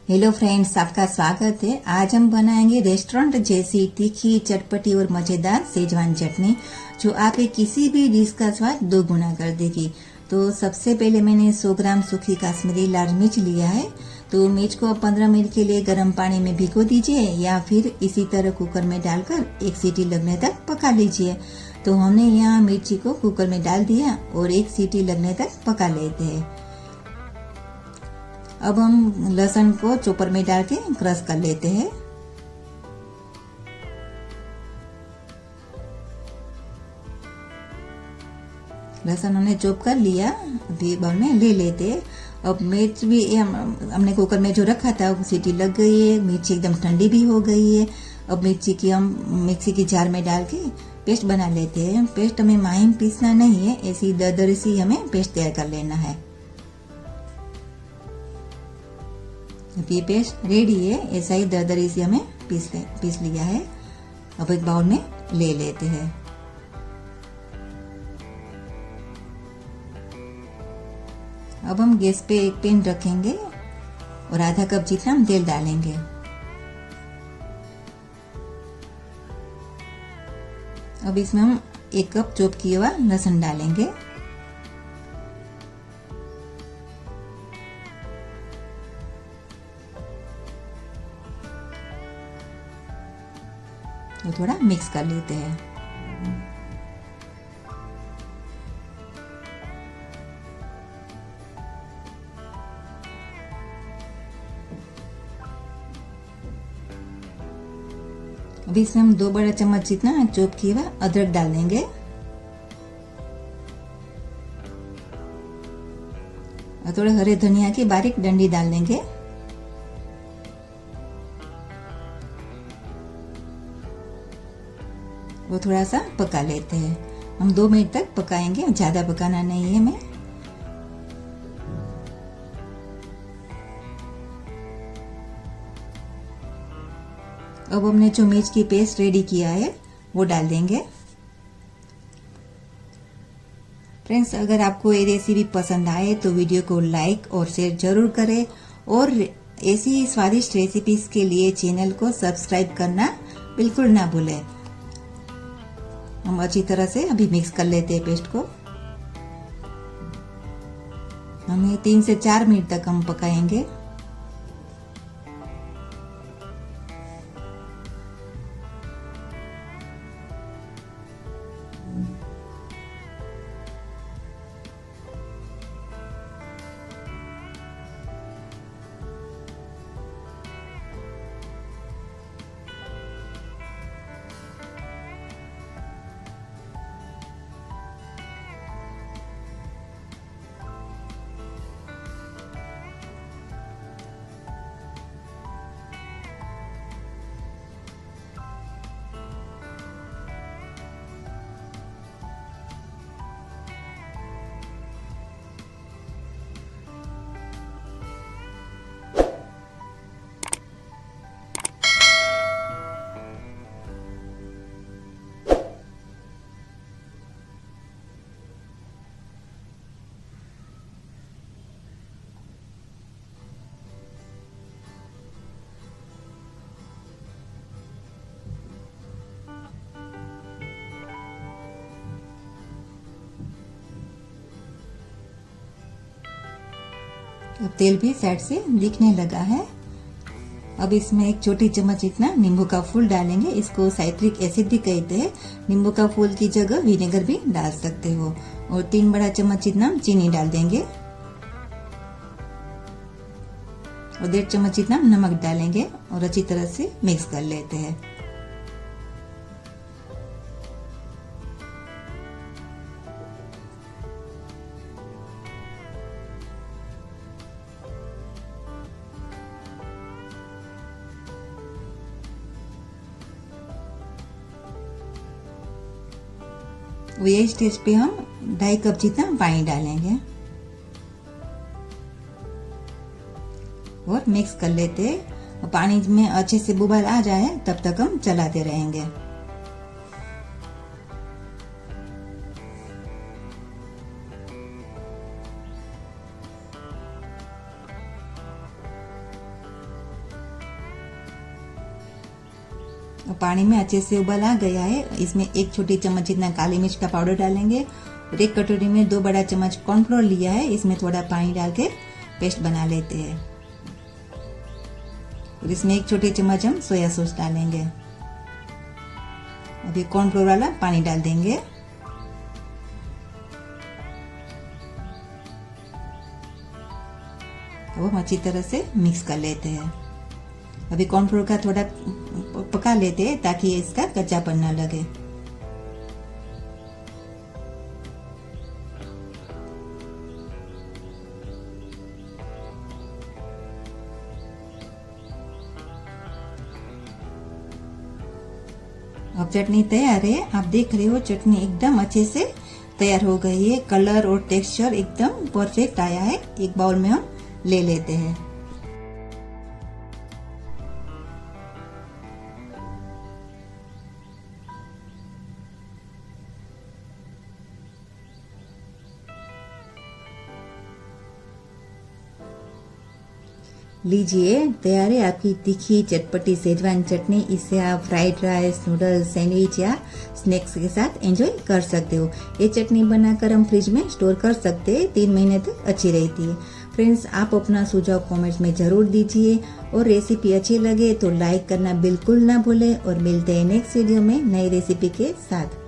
Hello friends, आपका स्वागत है। आज हम बनाएंगे रेस्टोरेंट जैसी तीखी, चटपटी और मजेदार शेजवान चटनी, जो आपके किसी भी डिश का स्वाद दो गुना कर देगी। तो सबसे पहले मैंने 100 ग्राम सूखी कश्मीरी लाल मिर्च लिया है। तो मिर्च को 15 मिनट के लिए गर्म पानी में भिगो दीजिए या फिर इसी तरह कुकर में डालकर एक सीटी लगने तक पका लीजिए। तो हमने यहाँ मिर्ची को कुकर में डाल दिया और एक सीटी लगने तक पका लेते हैं। अब हम लहसुन को चॉपर में डाल के क्रश कर लेते हैं। लहसुन हमने चॉप कर लिया, अभी बाउल में ले लेते हैं। अब मिर्च भी हमने कुकर में जो रखा था सीटी लग गई है, मिर्ची एकदम ठंडी भी हो गई है। अब मिर्ची की हम मिक्सी की जार में डाल के पेस्ट बना लेते हैं। पेस्ट हमें माहीन पीसना नहीं है, ऐसी दरदरी सी हमें पेस्ट तैयार कर लेना है। ये पेस्ट रेडी है, ऐसा ही दरदरी से हमें पीस लिया है। अब एक बाउल में ले लेते हैं। अब हम गैस पे एक पैन रखेंगे और आधा कप जितना हम तेल डालेंगे। अब इसमें हम 1 कप चॉप किया हुआ लहसुन डालेंगे। तो थोड़ा मिक्स कर लेते हैं। अभी इसमें हम 2 बड़ा चम्मच जितना चॉप किया हुआ अदरक डाल देंगे और थोड़े हरे धनिया की बारीक डंडी डाल देंगे। वो थोड़ा सा पका लेते हैं। हम 2 मिनट तक पकाएंगे, ज्यादा पकाना नहीं है हमें। अब हमने जो मिर्च की पेस्ट रेडी किया है वो डाल देंगे। फ्रेंड्स, अगर आपको ये रेसिपी पसंद आए तो वीडियो को लाइक और शेयर जरूर करें और ऐसी ही स्वादिष्ट रेसिपीज के लिए चैनल को सब्सक्राइब करना बिल्कुल ना भूलें। हम अच्छी तरह से अभी मिक्स कर लेते हैं पेस्ट को। हमें 3 से 4 मिनट तक हम पकाएंगे। अब तेल भी साइड से दिखने लगा है। अब इसमें 1 छोटी चम्मच इतना नींबू का फूल डालेंगे। इसको साइट्रिक एसिड भी कहते हैं। नींबू का फूल की जगह विनेगर भी डाल सकते हो। और 3 बड़ा चम्मच इतना चीनी डाल देंगे और 1.5 चम्मच इतना नमक डालेंगे और अच्छी तरह से मिक्स कर लेते हैं। ये स्टेज पे हम 2.5 कप जितना पानी डालेंगे और मिक्स कर लेते हैं। पानी में अच्छे से बुबाल आ जाए तब तक हम चलाते रहेंगे। पानी में अच्छे से उबाल आ गया है। इसमें 1 छोटी चम्मच जितना काली मिर्च का पाउडर डालेंगे और 1 कटोरी में 2 बड़ा चम्मच कॉर्नफ्लोर लिया है। इसमें थोड़ा पानी डाल के पेस्ट बना लेते हैं और इसमें 1 छोटी चम्मच हम सोया सॉस डालेंगे। अभी कॉर्नफ्लोर वाला पानी डाल देंगे। अब हम अच्छी तरह से मिक्स कर लेते हैं। अभी कॉर्नफ्लोर का थोड़ा पका लेते हैं ताकि इसका कच्चापन न लगे। अब चटनी तैयार है। आप देख रहे हो चटनी एकदम अच्छे से तैयार हो गई है। कलर और टेक्सचर एकदम परफेक्ट आया है। एक बाउल में हम ले लेते हैं। लीजिए, तैयार है आपकी तीखी चटपटी सेजवान चटनी। इससे आप फ्राइड राइस, नूडल्स, सैंडविच या स्नैक्स के साथ एंजॉय कर सकते हो। ये चटनी बनाकर हम फ्रिज में स्टोर कर सकते हैं। 3 महीने तक अच्छी रहती है। फ्रेंड्स, आप अपना सुझाव कमेंट्स में जरूर दीजिए और रेसिपी अच्छी लगे तो लाइक करना बिल्कुल ना भूलें और मिलते हैं नेक्स्ट वीडियो में नई रेसिपी के साथ।